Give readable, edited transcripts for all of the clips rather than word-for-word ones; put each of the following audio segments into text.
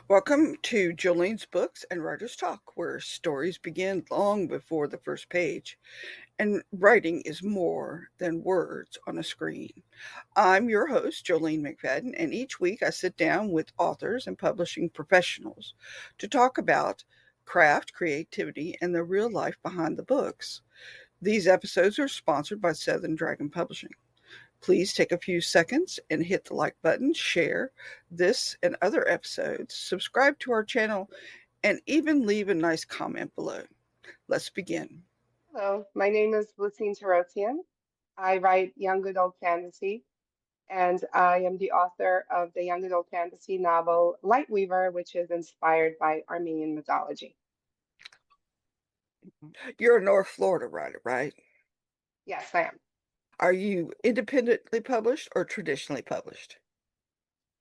Welcome to Jolene's Books and Writers Talk, where stories begin long before the first page, and writing is more than words on a screen. I'm your host, Jolene McFadden, and each week I sit down with authors and publishing professionals to talk about craft, creativity, and the real life behind the books. These episodes are sponsored by Southern Dragon Publishing. Please take a few seconds and hit the like button, share this and other episodes, subscribe to our channel, and even leave a nice comment below. Let's begin. Hello, my name is Lusine Torossian. I write young adult fantasy, and I am the author of the young adult fantasy novel Lightweaver, which is inspired by Armenian mythology. You're a North Florida writer, right? Yes, I am. Are you independently published or traditionally published?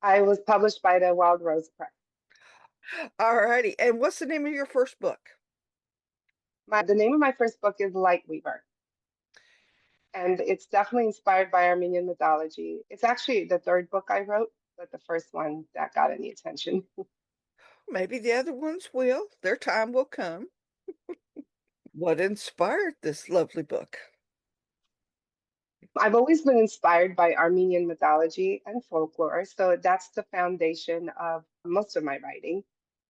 I was published by the Wild Rose Press. All righty. And what's the name of your first book? The name of my first book is Lightweaver, and it's definitely inspired by Armenian mythology. It's actually the third book I wrote, but the first one that got any attention. Maybe the other ones will. Their time will come. What inspired this lovely book? I've always been inspired by Armenian mythology and folklore, so that's the foundation of most of my writing.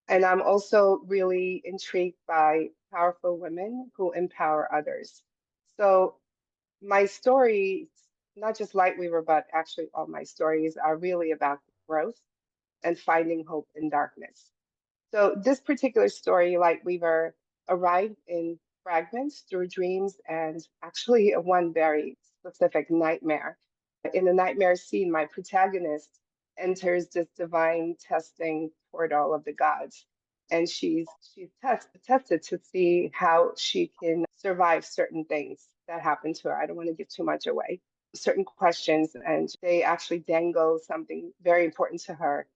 And I'm also really intrigued by powerful women who empower others. So my stories, not just Lightweaver, but actually all my stories are really about growth and finding hope in darkness. So this particular story, Lightweaver, arrived in fragments through dreams and actually one very specific nightmare. In the nightmare scene, my protagonist enters this divine testing portal of the gods, and she's tested to see how she can survive certain things that happen to her. I don't want to give too much away. Certain questions, and they actually dangle something very important to her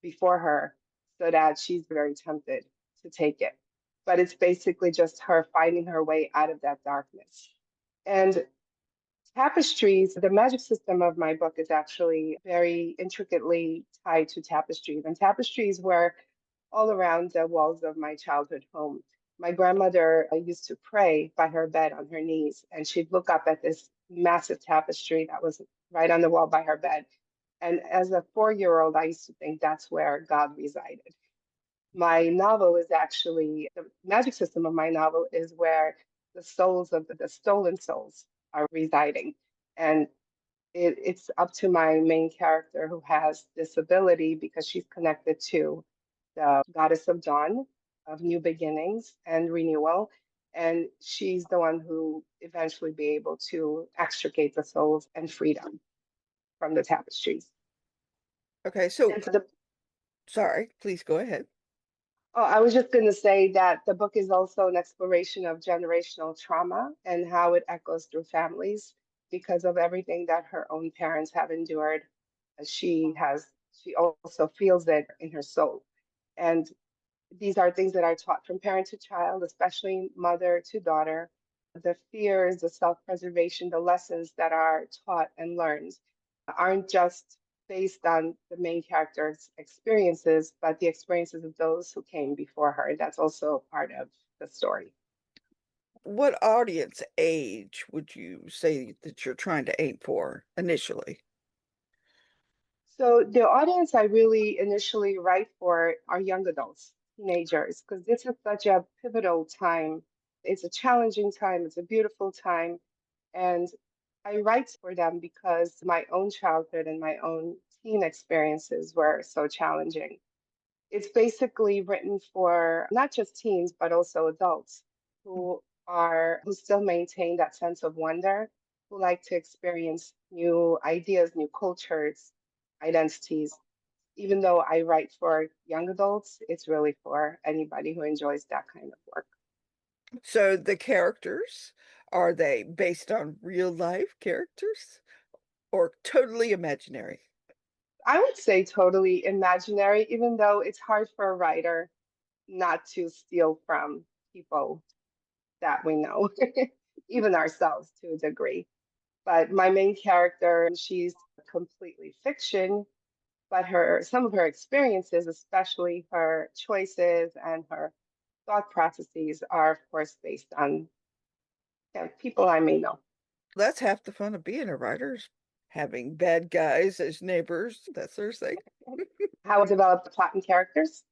before her so that she's very tempted to take it. But it's basically just her finding her way out of that darkness. And Tapestries, the magic system of my book is actually very intricately tied to tapestries. And tapestries were all around the walls of my childhood home. My grandmother used to pray by her bed on her knees, and she'd look up at this massive tapestry that was right on the wall by her bed. And as a 4-year-old, I used to think that's where God resided. My novel is actually, the magic system of my novel is where the souls of the stolen souls are residing. And it's up to my main character who has this ability because she's connected to the goddess of dawn, of new beginnings and renewal. And she's the one who eventually be able to extricate the souls and freedom from the tapestries. Okay, so And the sorry, please go ahead. Oh, I was just going to say that the book is also an exploration of generational trauma and how it echoes through families because of everything that her own parents have endured. She also feels it in her soul. And these are things that are taught from parent to child, especially mother to daughter. The fears, the self-preservation, the lessons that are taught and learned aren't just based on the main character's experiences, but the experiences of those who came before her. That's also part of the story. What audience age would you say that you're trying to aim for initially? So the audience I really initially write for are young adults, teenagers, because this is such a pivotal time. It's a challenging time, it's a beautiful time. And I write for them because my own childhood and my own teen experiences were so challenging. It's basically written for not just teens, but also adults who still maintain that sense of wonder, who like to experience new ideas, new cultures, identities. Even though I write for young adults, it's really for anybody who enjoys that kind of work. So the characters, are they based on real life characters or totally imaginary? I would say totally imaginary, even though it's hard for a writer not to steal from people that we know, even ourselves to a degree. But my main character, she's completely fiction. but her some of her experiences, especially her choices and her thought processes, are of course based on people I may know. That's half the fun of being a writer, is having bad guys as neighbors, that sort of thing. How I develop the plot and characters.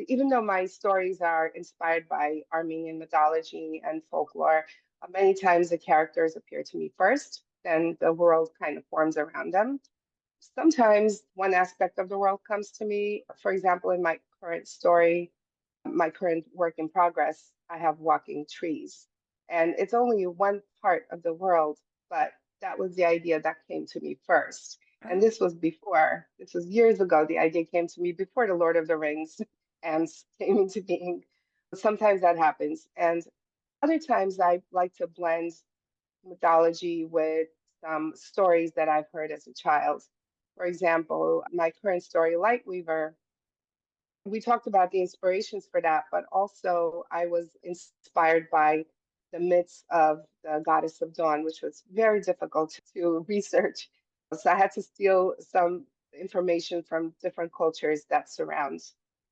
Even though my stories are inspired by Armenian mythology and folklore, many times the characters appear to me first, then the world kind of forms around them. Sometimes one aspect of the world comes to me. For example, in my current story, my current work in progress, I have walking trees. And it's only one part of the world, but that was the idea that came to me first. And Oh, this was years ago. The idea came to me before the Lord of the Rings and came into being. Sometimes that happens. And other times I like to blend mythology with some stories that I've heard as a child. For example, my current story, Lightweaver, we talked about the inspirations for that, but also I was inspired by the myths of the goddess of dawn, which was very difficult to research. So I had to steal some information from different cultures that surround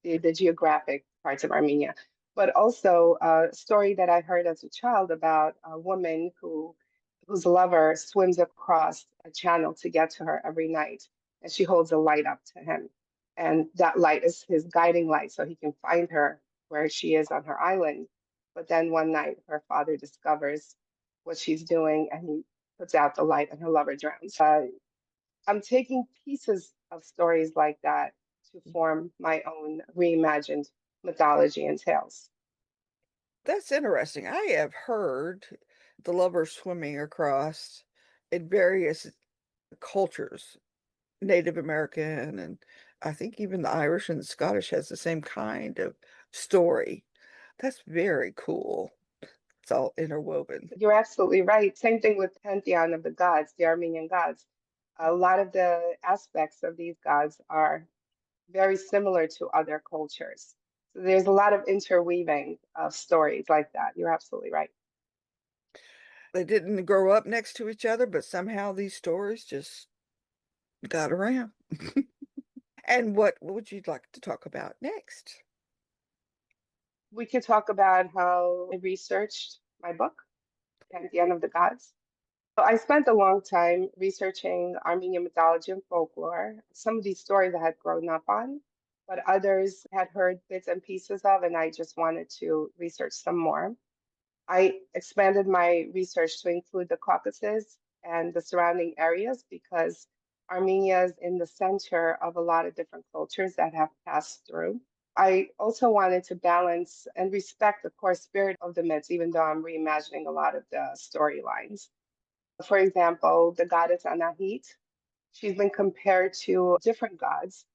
the geographic parts of Armenia. But also a story that I heard as a child about a woman whose lover swims across a channel to get to her every night, and she holds a light up to him, and that light is his guiding light so he can find her where she is on her island. But then one night, her father discovers what she's doing and he puts out the light and her lover drowns. I'm taking pieces of stories like that to form my own reimagined mythology and tales. that's interesting. I have heard the lovers swimming across in various cultures, Native American, and I think even the Irish and the Scottish has the same kind of story. That's very cool. It's all interwoven. You're absolutely right. Same thing with pantheon of the gods, the Armenian gods. A lot of the aspects of these gods are very similar to other cultures. So there's a lot of interweaving of stories like that. You're absolutely right. They didn't grow up next to each other, but somehow these stories just got around. And what would you like to talk about next? We could talk about how I researched my book, Pantheon of the Gods. So I spent a long time researching Armenian mythology and folklore. Some of these stories I had grown up on, but others had heard bits and pieces of, and I just wanted to research some more. I expanded my research to include the Caucasus and the surrounding areas because Armenia is in the center of a lot of different cultures that have passed through. I also wanted to balance and respect the core spirit of the myths, even though I'm reimagining a lot of the storylines. For example, the goddess Anahit, she's been compared to different gods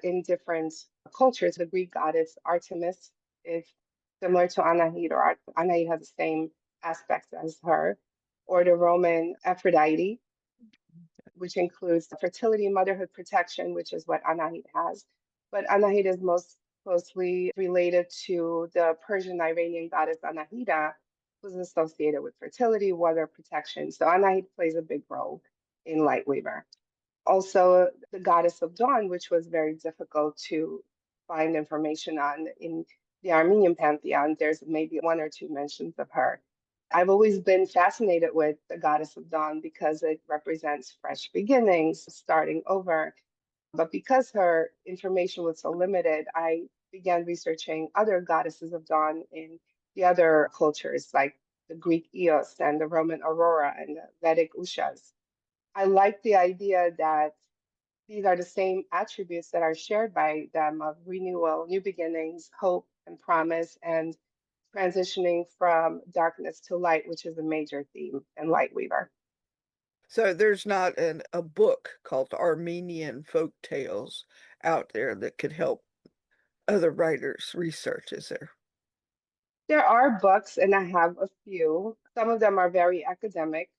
in different cultures. The Greek goddess Artemis is similar to Anahit, or Anahit has the same aspects as her, or the Roman Aphrodite, which includes fertility, motherhood, protection, which is what Anahit has. But Anahit is most closely related to the Persian Iranian goddess Anahita, who's associated with fertility, water protection. So Anahit plays a big role in Lightweaver. Also, the goddess of dawn, which was very difficult to find information on in the Armenian pantheon. There's maybe one or two mentions of her. I've always been fascinated with the goddess of dawn because it represents fresh beginnings, starting over. But because her information was so limited, I began researching other goddesses of dawn in the other cultures, like the Greek Eos and the Roman Aurora and the Vedic Ushas. I like the idea that these are the same attributes that are shared by them of renewal, new beginnings, hope, and promise, and transitioning from darkness to light, which is a major theme in Lightweaver. So there's not a book called Armenian Folk Tales out there that could help other writers research, is there? There are books, and I have a few. Some of them are very academic,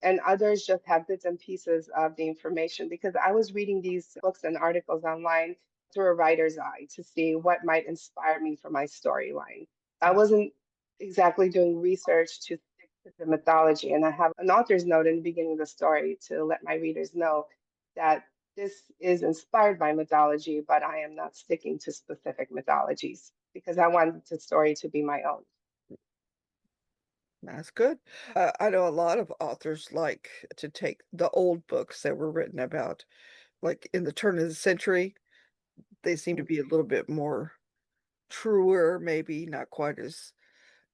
and others just have bits and pieces of the information because I was reading these books and articles online through a writer's eye to see what might inspire me for my storyline. I wasn't exactly doing research to stick to the mythology, and I have an author's note in the beginning of the story to let my readers know that this is inspired by mythology, but I am not sticking to specific mythologies because I wanted the story to be my own. That's good. I know a lot of authors like to take the old books that were written about, like in the turn of the century. They seem to be a little bit more truer, maybe not quite as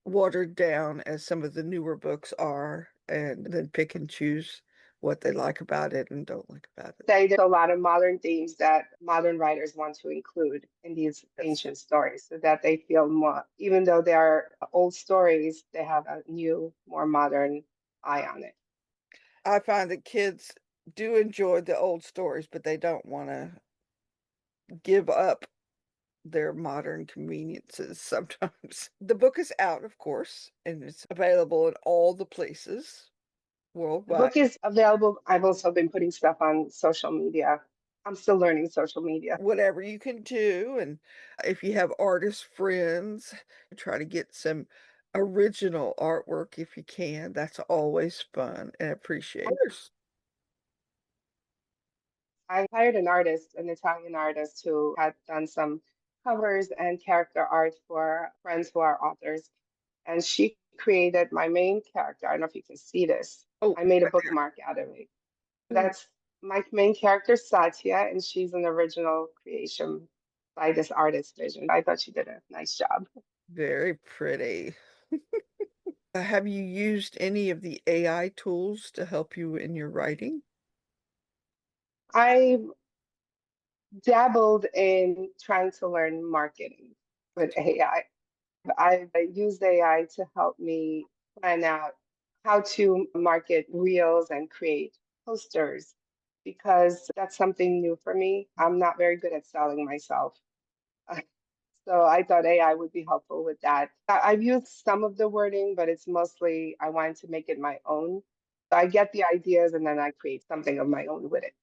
watered down as some of the newer books are, and then pick and choose what they like about it and don't like about it. Say there's a lot of modern themes that modern writers want to include in these Yes. ancient stories so that they feel more, even though they are old stories, they have a new, more modern eye on it. I find that kids do enjoy the old stories, but they don't want to give up their modern conveniences sometimes. The book is out, of course, and it's available in all the places The worldwide. book is available. I've also been putting stuff on social media. I'm still learning social media. Whatever you can do, and if you have artist friends, try to get some original artwork if you can. That's always fun and appreciated. I hired an artist, an Italian artist who had done some covers and character art for friends who are authors. And she created my main character. I don't know if you can see this. Oh, I made a right bookmark out of it. there. That's my main character, Satya, and she's an original creation by this artist's vision. I thought she did a nice job. Very pretty. Have you used any of the AI tools to help you in your writing? I dabbled in trying to learn marketing with AI. I used AI to help me plan out how to market reels and create posters because that's something new for me. I'm not very good at selling myself. So I thought AI would be helpful with that. I've used some of the wording, but it's mostly I wanted to make it my own. So I get the ideas and then I create something of my own with it.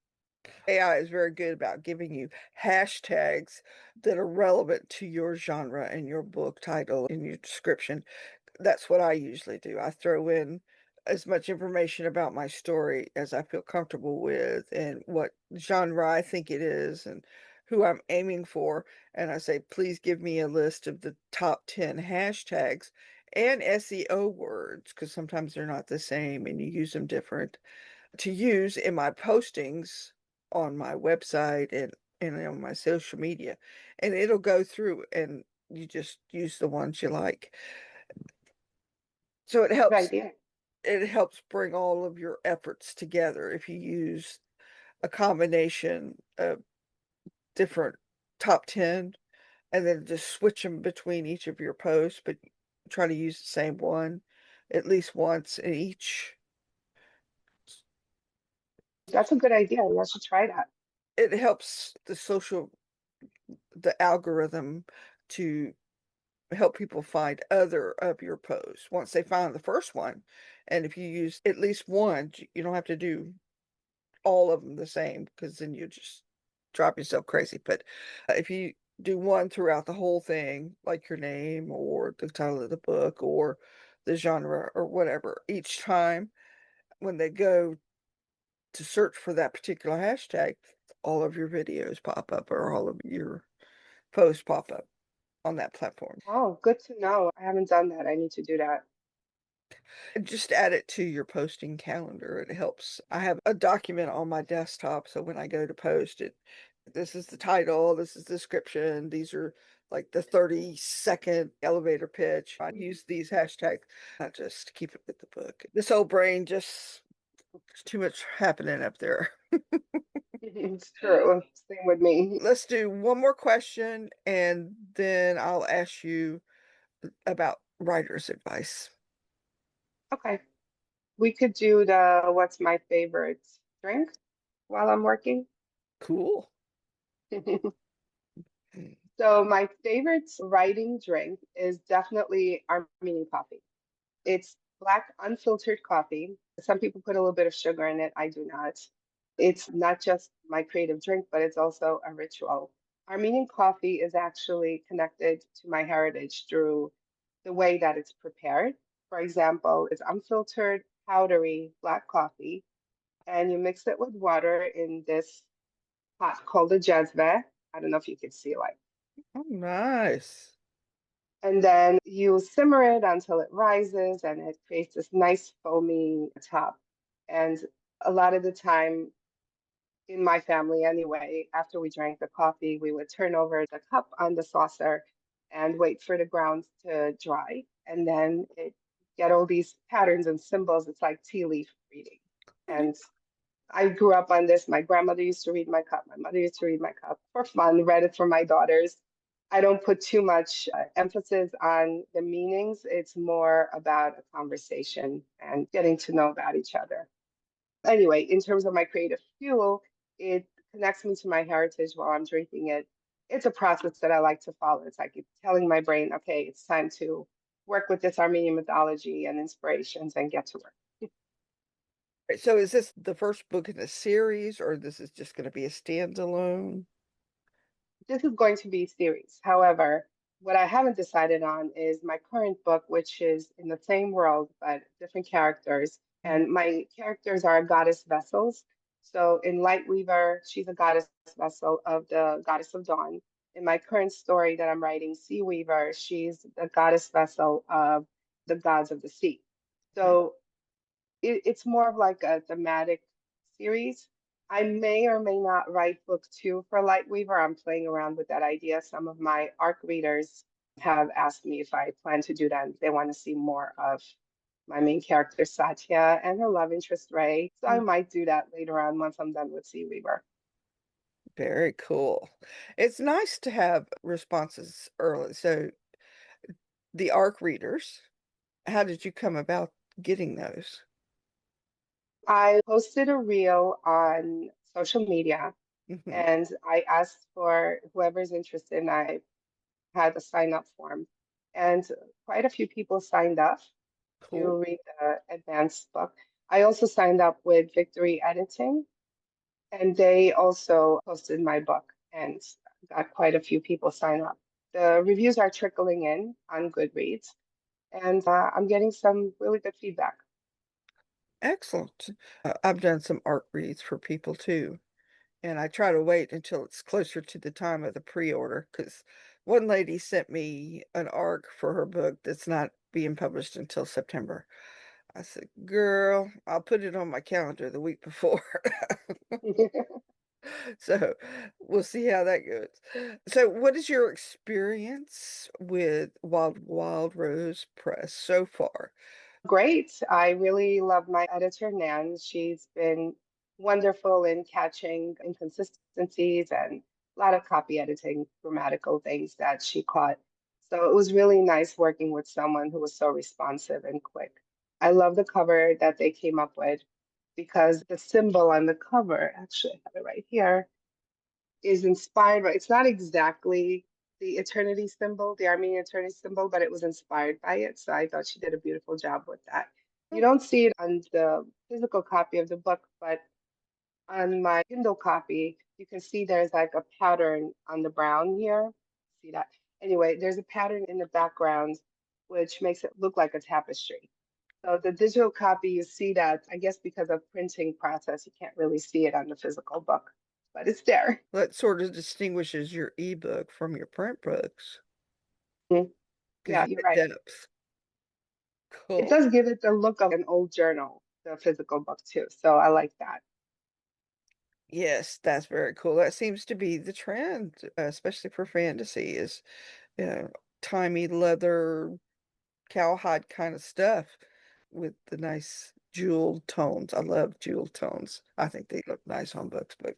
AI is very good about giving you hashtags that are relevant to your genre and your book title and your description. That's what I usually do. I throw in as much information about my story as I feel comfortable with and what genre I think it is and who I'm aiming for. And I say, please give me a list of the top 10 hashtags and SEO words because sometimes they're not the same and you use them different to use in my postings on my website and on my social media. And it'll go through and you just use the ones you like. So Good idea. it helps bring all of your efforts together if you use a combination of different top 10 and then just switch them between each of your posts, but try to use the same one at least once in each. That's a good idea. I should try that. It helps the algorithm to help people find other of your posts once they find the first one. And if you use at least one, you don't have to do all of them the same because then you just drive yourself crazy. But if you do one throughout the whole thing, like your name or the title of the book or the genre or whatever, each time when they go to search for that particular hashtag, all of your videos pop up or all of your posts pop up on that platform. Oh, good to know. I haven't done that. I need to do that. Just add it to your posting calendar. It helps. I have a document on my desktop, so when I go to post it, this is the title, this is the description, these are like the 30-second elevator pitch. I use these hashtags, not just keep it with the book. This old brain just too much happening up there. It's true. Same with me. Let's do one more question and then I'll ask you about writer's advice. Okay. We could do the what's my favorite drink while I'm working. Cool. So my favorite writing drink is definitely Armenian coffee. It's black unfiltered coffee. Some people put a little bit of sugar in it. I do not. It's not just my creative drink, but it's also a ritual. Armenian coffee is actually connected to my heritage through the way that it's prepared. For example, it's unfiltered, powdery black coffee, and you mix it with water in this. pot called a jezve. I don't know if you can see like. Oh, nice. And then you simmer it until it rises and it creates this nice foamy top. And a lot of the time, in my family anyway, after we drank the coffee, we would turn over the cup on the saucer and wait for the ground to dry. And then it get all these patterns and symbols. It's like tea leaf reading. And I grew up on this. My grandmother used to read my cup. My mother used to read my cup for fun, read it for my daughters. I don't put too much emphasis on the meanings. It's more about a conversation and getting to know about each other. Anyway, in terms of my creative fuel, it connects me to my heritage while I'm drinking it. It's a process that I like to follow. It's like it's telling my brain, okay, it's time to work with this Armenian mythology and inspirations and get to work. So is this the first book in a series, or this is just going to be a standalone? This is going to be series. However, what I haven't decided on is my current book, which is in the same world but different characters. Mhm. And my characters are goddess vessels. So in Lightweaver, she's a goddess vessel of the goddess of dawn. In my current story that I'm writing, Sea Weaver, she's the goddess vessel of the gods of the sea. So it's more of like a thematic series. I may or may not write book two for Lightweaver. I'm playing around with that idea. Some of my ARC readers have asked me if I plan to do that. They want to see more of my main character, Satya, and her love interest, Ray. So I might do that later on once I'm done with Sea Weaver. Very cool. It's nice to have responses early. So the ARC readers, how did you come about getting those? I posted a reel on social media Hmm. and I asked for whoever's interested, and I had a sign up form. And quite a few people signed up Cool. to read the advanced book. I also signed up with Victory Editing, and they also posted my book and got quite a few people sign up. The reviews are trickling in on Goodreads, and I'm getting some really good feedback. Excellent. I've done some ARC reads for people too. And I try to wait until it's closer to the time of the pre-order because one lady sent me an ARC for her book that's not being published until September. I said, girl, I'll put it on my calendar the week before. So we'll see how that goes. So, what is your experience with Wild Rose Press so far? Great. I really love my editor, Nan. She's been wonderful in catching inconsistencies and a lot of copy editing, grammatical things that she caught. So it was really nice working with someone who was so responsive and quick. I love the cover that they came up with because the symbol on the cover, actually, I have it right here, is inspired by, it's not exactly the eternity symbol, the Armenian eternity symbol, but it was inspired by it. So I thought she did a beautiful job with that. You don't see it on the physical copy of the book, but on my Kindle copy, you can see there's like a pattern on the brown here. See that? Anyway, there's a pattern in the background which makes it look like a tapestry. So the digital copy, you see that, I guess because of printing process, you can't really see it on the physical book, but it's there. That sort of distinguishes your ebook from your print books Mhm. because Yeah, you you're get right. depth. It Cool. does give it the look of an old journal, the physical book too. So I like that. Yes, that's very cool. That seems to be the trend, especially for fantasy, is you know, timey leather, cowhide kind of stuff with the nice jeweled tones. I love jeweled tones. I think they look nice on books, but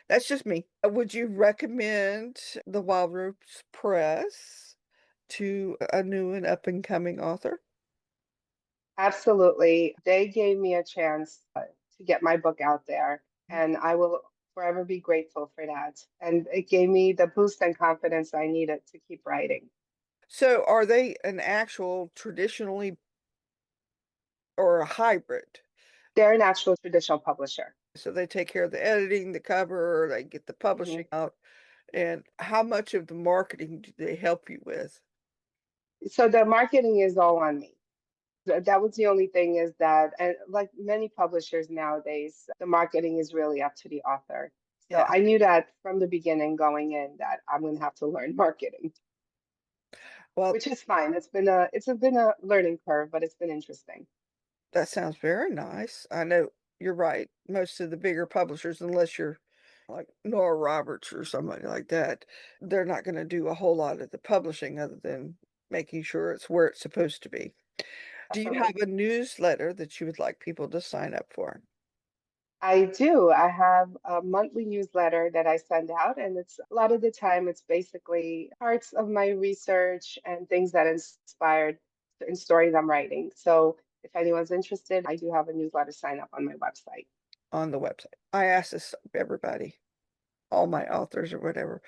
that's just me. Would you recommend the Wild Rose Press to a new and up and coming author? Absolutely. They gave me a chance to get my book out there, and I will forever be grateful for that. And it gave me the boost and confidence I needed to keep writing. So are they an actual traditionally or a hybrid? They're an actual traditional publisher. So they take care of the editing, the cover, they get the Mhm. publishing out. And how much of the marketing do they help you with? So the marketing is all on me. That was the only thing is that, and like many publishers nowadays, the marketing is really up to the author. So Yeah. I knew that from the beginning going in that I'm going to have to learn marketing, Well, which is fine. It's been a learning curve, but it's been interesting. that sounds very nice. I know you're right. Most of the bigger publishers, unless you're like Nora Roberts or somebody like that, they're not going to do a whole lot of the publishing other than making sure it's where it's supposed to be. Do you Definitely. have a newsletter that you would like people to sign up for? I do. I have a monthly newsletter that I send out, and it's a lot of the time it's basically parts of my research and things that inspired certain stories I'm writing. So if anyone's interested, I do have a newsletter sign up on my website. On the website. I ask this of everybody, all my authors or whatever.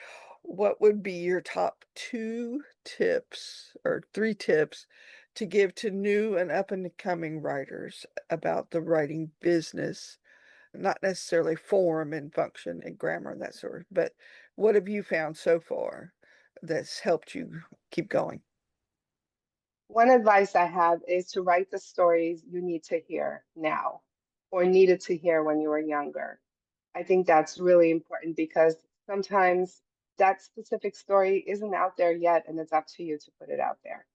What would be your top two tips or three tips to give to new and up and coming writers about the writing business? Not necessarily form and function and grammar and that sort of, but what have you found so far that's helped you keep going? One advice I have is to write the stories you need to hear now or needed to hear when you were younger. I think that's really important because sometimes that specific story isn't out there yet, and it's up to you to put it out there.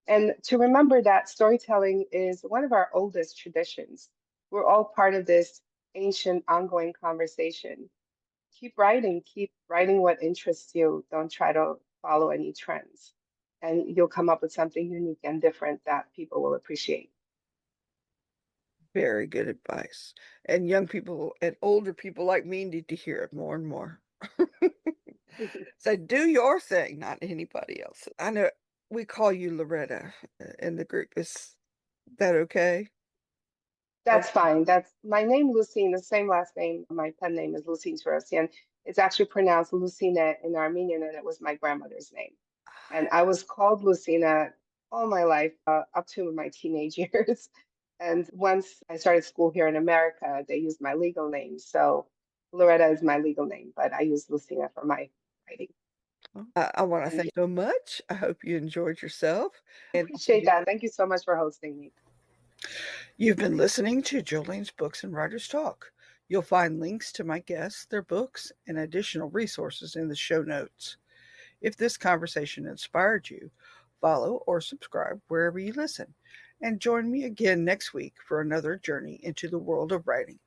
And to remember that storytelling is one of our oldest traditions. We're all part of this ancient, ongoing conversation. Keep writing what interests you. Don't try to follow any trends. And you'll come up with something unique and different that people will appreciate. Very good advice. And young people and older people like me need to hear it more and more. So do your thing, not anybody else. I know we call you Loretta in the group. Is that okay? Or That's fine. That's my name, Lusine, the same last name. My pen name is Lusine Torossian. It's actually pronounced Lusine in Armenian, and it was my grandmother's name. And I was called Lucina all my life, up to my teenage years. And once I started school here in America, they used my legal name. So Loretta is my legal name, but I use Lucina for my writing. I want to And thank you so much. I hope you enjoyed yourself. And appreciate that. Thank you so much for hosting me. you've been listening to Jolene's Books and Writers Talk. You'll find links to my guests, their books, and additional resources in the show notes. If this conversation inspired you, follow or subscribe wherever you listen. And join me again next week for another journey into the world of writing.